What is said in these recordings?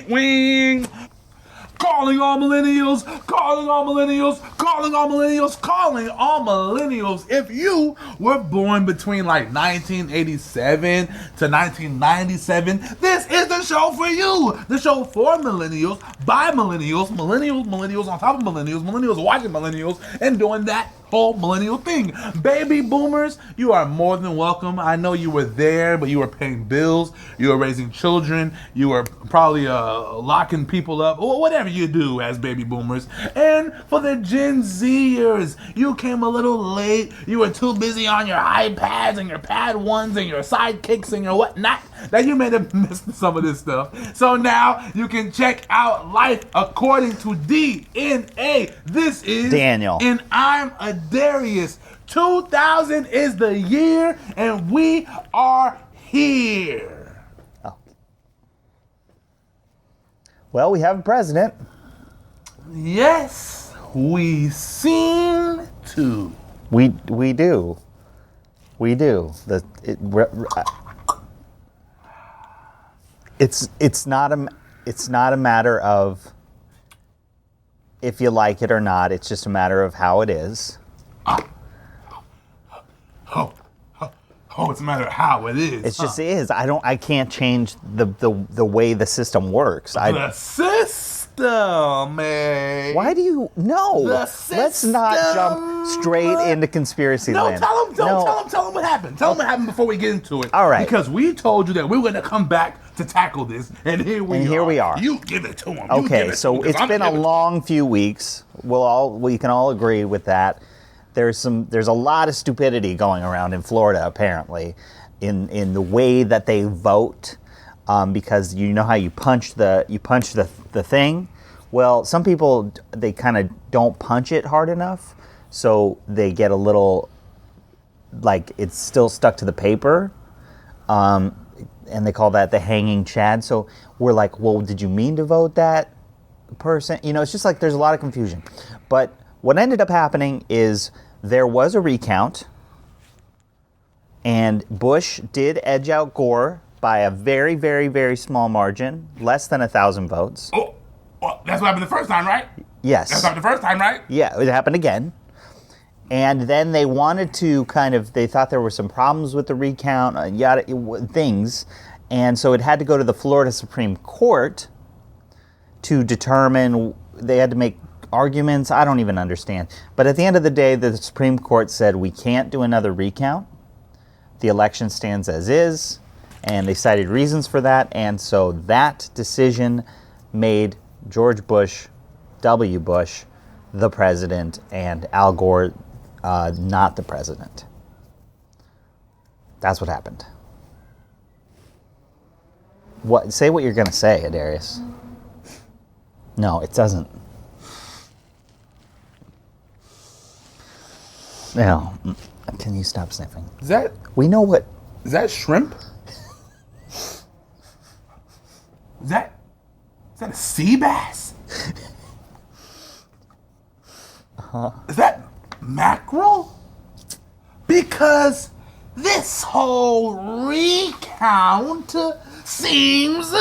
Wing. Calling all millennials, calling all millennials, calling all millennials, calling all millennials. If you were born between like 1987 to 1997, this is the show for you. The show for millennials, by millennials, millennials on top of millennials watching millennials, and doing that whole millennial thing. Baby boomers, you are more than welcome. I know you were there, but you were paying bills, you were raising children, you were probably locking people up, or whatever you do as baby boomers. And for the Gen Zers, you came a little late. You were too busy on your iPads and your Pad 1s and your sidekicks and your whatnot that you may have missed some of this stuff. So now you can check out Life According to DNA. This is Daniel. And I'm Adarius. 2000 is the year, and we are here. Oh. Well, we have a president. Yes, we seem to. We do. We do. It's not a matter of if you like it or not. It's just a matter of how it is. It's a matter of how it is. It just is. I can't change the way the system works. The system, man. Why do you no? Let's not jump straight into conspiracy land. Tell them what happened. Tell them what happened before we get into it. All right. Because we told you that we were going to come back to tackle this, and here we are. You give it to them. Okay, so it's been a long few weeks. We can all agree with that. There's a lot of stupidity going around in Florida, apparently, in the way that they vote, because you know how you punch the thing. Well, some people, they kind of don't punch it hard enough, so they get a little like it's still stuck to the paper, and they call that the hanging chad. So we're like, well, did you mean to vote that person? You know, it's just like there's a lot of confusion. But what ended up happening is there was a recount, and Bush did edge out Gore by a very, very, very small margin, less than 1,000 votes. Oh, well, that's what happened the first time, right? Yes. That's what happened the first time, right? Yeah, it happened again. And then they wanted to they thought there were some problems with the recount, things. And so it had to go to the Florida Supreme Court to determine, they had to make arguments. I don't even understand. But at the end of the day, the Supreme Court said we can't do another recount. The election stands as is. And they cited reasons for that. And so that decision made George Bush, W. Bush, the president, and Al Gore not the president. That's what happened. Say what you're going to say, Adarius. No, it doesn't. No. Can you stop sniffing? We know what... Is that shrimp? Is that a sea bass? Is that mackerel? Because this whole recount seems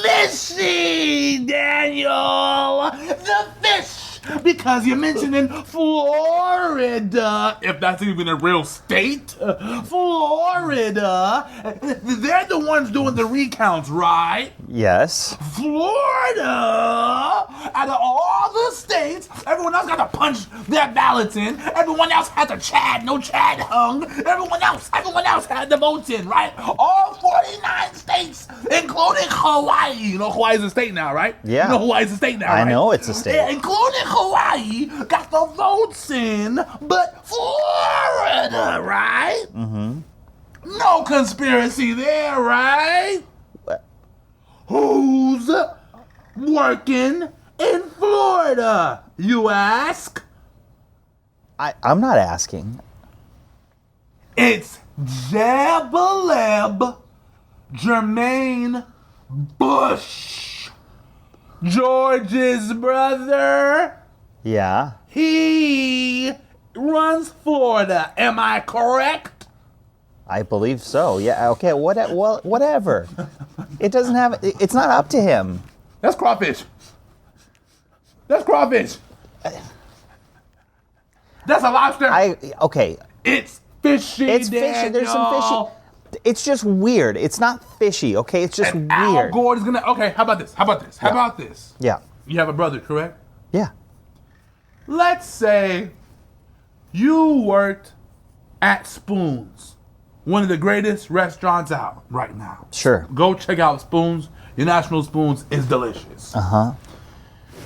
fishy, Daniel. The fish. Because you're mentioning Florida, if that's even a real state. Florida. They're the ones doing the recounts, right? Yes. Florida, out of all the states, everyone else got to punch their ballots in. Everyone else had to no Chad hung. Everyone else had the votes in, right? All 49 states, including Hawaii. You know Hawaii's a state now, right? Yeah. You know Hawaii's a state now, right? I know it's a state. Yeah, including Hawaii got the votes in, but Florida, right? Mm-hmm. No conspiracy there, right? What? Who's working in Florida, you ask? I'm not asking. It's Jabaleb Jermaine Bush, George's brother. Yeah. He runs Florida. Am I correct? I believe so. Yeah. Okay. Well, whatever. It doesn't have. It's not up to him. That's crawfish. That's crawfish. That's a lobster. Okay. It's fishy. It's fishy. There's some fishy. It's just weird. It's not fishy. Okay. It's just and weird. Al Gore is gonna. Okay. How about this? How about this? How about this? Yeah. You have a brother, correct? Yeah. Let's say you worked at Spoons, one of the greatest restaurants out right now. Sure. Go check out Spoons. Your National Spoons is delicious. Uh-huh.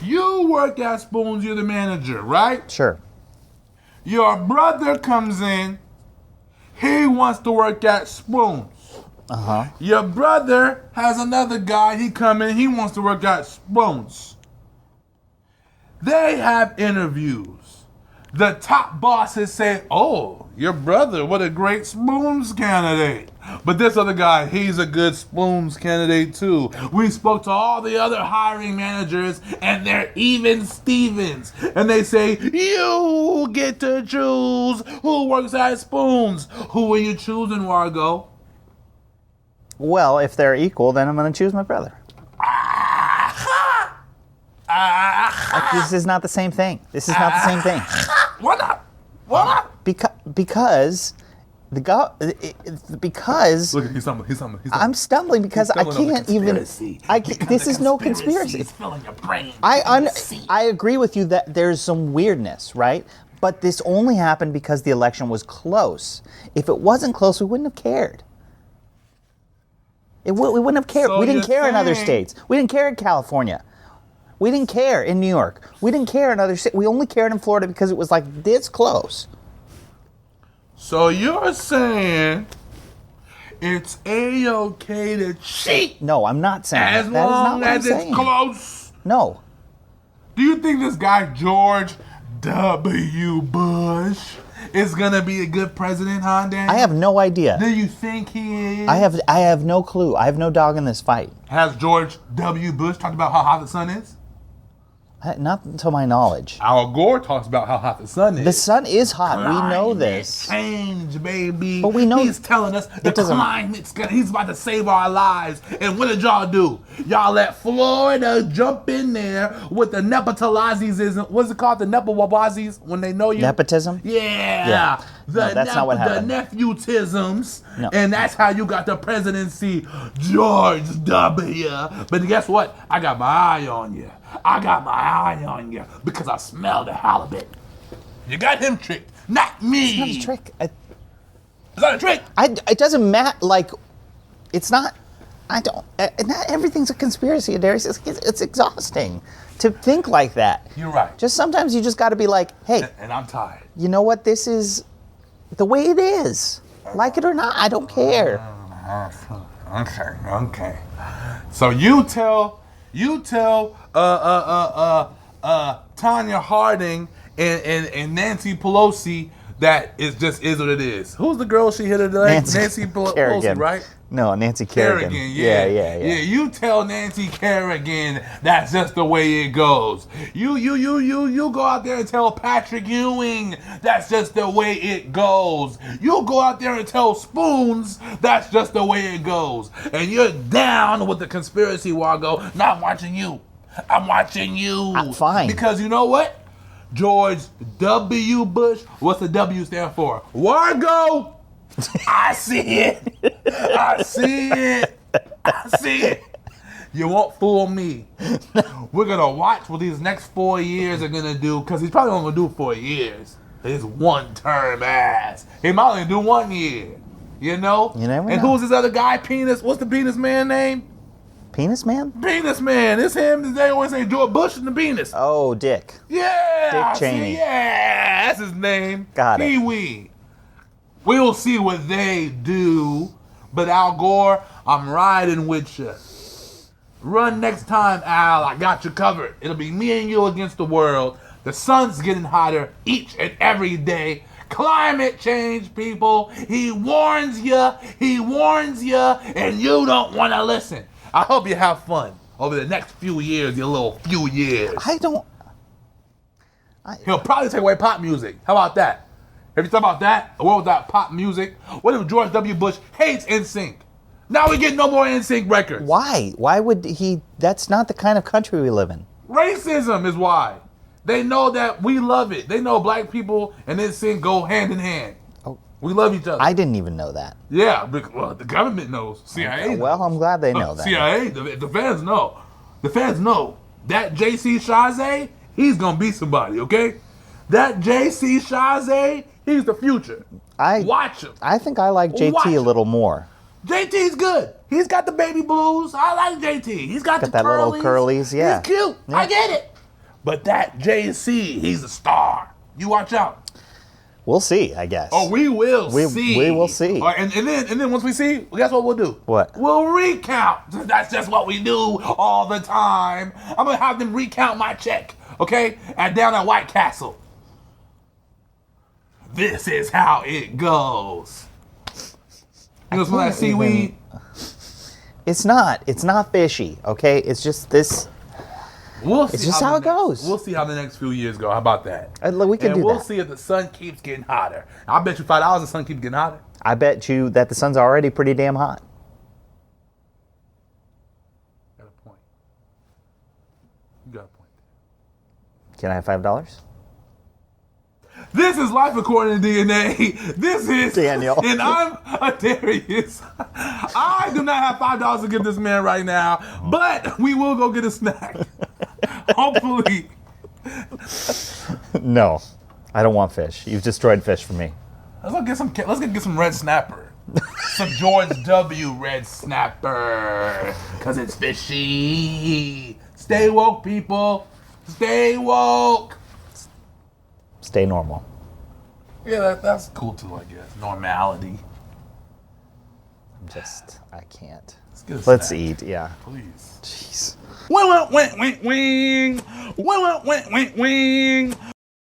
You work at Spoons, you're the manager, right? Sure. Your brother comes in, he wants to work at Spoons. Uh-huh. Your brother has another guy, he come in, he wants to work at Spoons. They have interviews. The top bosses say, oh, your brother, what a great Spoons candidate. But this other guy, he's a good Spoons candidate too. We spoke to all the other hiring managers and they're even Stevens. And they say, you get to choose who works at Spoons. Who are you choosing, Wargo? Well, if they're equal, then I'm going to choose my brother. This is not the same thing. This is not the same thing. Why not? Why not? Because Look, he's stumbling. I'm stumbling because I can't even. This is no conspiracy. It's filling your brain. I agree with you that there's some weirdness, right? But this only happened because the election was close. If it wasn't close, we wouldn't have cared. We wouldn't have cared. So we didn't care in other saying- states. We didn't care in California. We didn't care in New York. We didn't care in other states. We only cared in Florida because it was like this close. So you're saying it's A-okay to cheat No, I'm not saying as that. That is not long what I'm as it's saying. close? No. Do you think this guy George W. Bush is gonna be a good president, huh, Dan? I have no idea. Do you think he is? I have no clue. I have no dog in this fight. Has George W. Bush talked about how hot the sun is? Not to my knowledge. Al Gore talks about how hot the sun is. The sun is hot. We know Climate this. change, baby. But we know he's telling us the doesn't- climate's gonna. He's about to save our lives. And what did y'all do? Y'all let Florida jump in there with the nepotalizis. What's it called? The nepowabazis when they know you. Nepotism? Yeah. No, that's not what happened. The nephewtisms. No. And that's how you got the presidency, George W. But guess what? I got my eye on you. I got my eye on you because I smell the halibut. You got him tricked, not me. It's not a trick. It's not a trick. It doesn't matter. Like, it's not. I don't. Not everything's a conspiracy, Adarius. It's exhausting to think like that. You're right. Just sometimes you just got to be like, hey, And I'm tired. you know what? This is the way it is. Like it or not, I don't care. Okay. So you tell Tanya Harding and Nancy Pelosi that it just is what it is. Who's the girl she hit today? Nancy Pelosi, Kerrigan. right? No, Nancy Kerrigan. Yeah. Yeah. You tell Nancy Kerrigan that's just the way it goes. You go out there and tell Patrick Ewing that's just the way it goes. You go out there and tell Spoons that's just the way it goes. And you're down with the conspiracy, Wargo. Not watching you. I'm watching you. I'm fine. Because you know what? George W. Bush, what's the W stand for? Wargo! I see it. I see it. I see it. You won't fool me. We're going to watch what these next 4 years are going to do, because he's probably only going to do 4 years. His one-term ass. He might only do 1 year. You know? You never and know. who's this other guy, Penis? What's the Penis man name? Penis man? Penis man. It's him. They always say George Bush and the Penis. Oh, Dick. Yeah. Dick Cheney. Yeah. That's his name. Got it. Pee-wee. We'll see what they do. But Al Gore, I'm riding with you. Run next time, Al. I got you covered. It'll be me and you against the world. The sun's getting hotter each and every day. Climate change, people. He warns you. He warns you. And you don't want to listen. I hope you have fun over the next few years, your little few years. I don't. He'll probably take away pop music. How about that? If you talk about that, a world without pop music, what if George W. Bush hates NSYNC? Now we get no more NSYNC records. Why? Why would he? That's not the kind of country we live in. Racism is why. They know that we love it. They know black people and NSYNC go hand in hand. Oh, we love each other. I didn't even know that. Yeah, well, the government knows. CIA knows. Well, I'm glad they know that. CIA, the fans know. The fans know. That JC Chazé, he's going to be somebody, okay? That JC Chazé, he's the future. Watch him. I think I like JT a little more. JT's good. He's got the baby blues. I like JT. He's got the that curlies. Little curlies, yeah. He's cute. Yeah. I get it. But that JC, he's a star. You watch out. We'll see, I guess. Oh, we will see. We will see. And then once we see, guess what we'll do? What? We'll recount. That's just what we do all the time. I'm going to have them recount my check, okay? Down at White Castle. This is how it goes. You know some of that seaweed? It's not fishy, okay? It's just this. We'll see. It's just how it goes. We'll see how the next few years go. How about that? We can do that. We'll see if the sun keeps getting hotter. I bet you $5 the sun keeps getting hotter. I bet you that the sun's already pretty damn hot. Got a point. You got a point. Can I have $5? This is Life According to DNA. This is Daniel. And I'm Adarius. I do not have $5 to give this man right now, but we will go get a snack. Hopefully. No, I don't want fish. You've destroyed fish for me. Let's go get some red snapper. Some George W. red snapper. Cause it's fishy. Stay woke, people. Stay woke. Stay normal. Yeah, that's cool too, I guess. Normality. I can't. Let's eat, yeah. Please. Jeez. Wing, wing, wing, wing, wing, wing, wing, wing.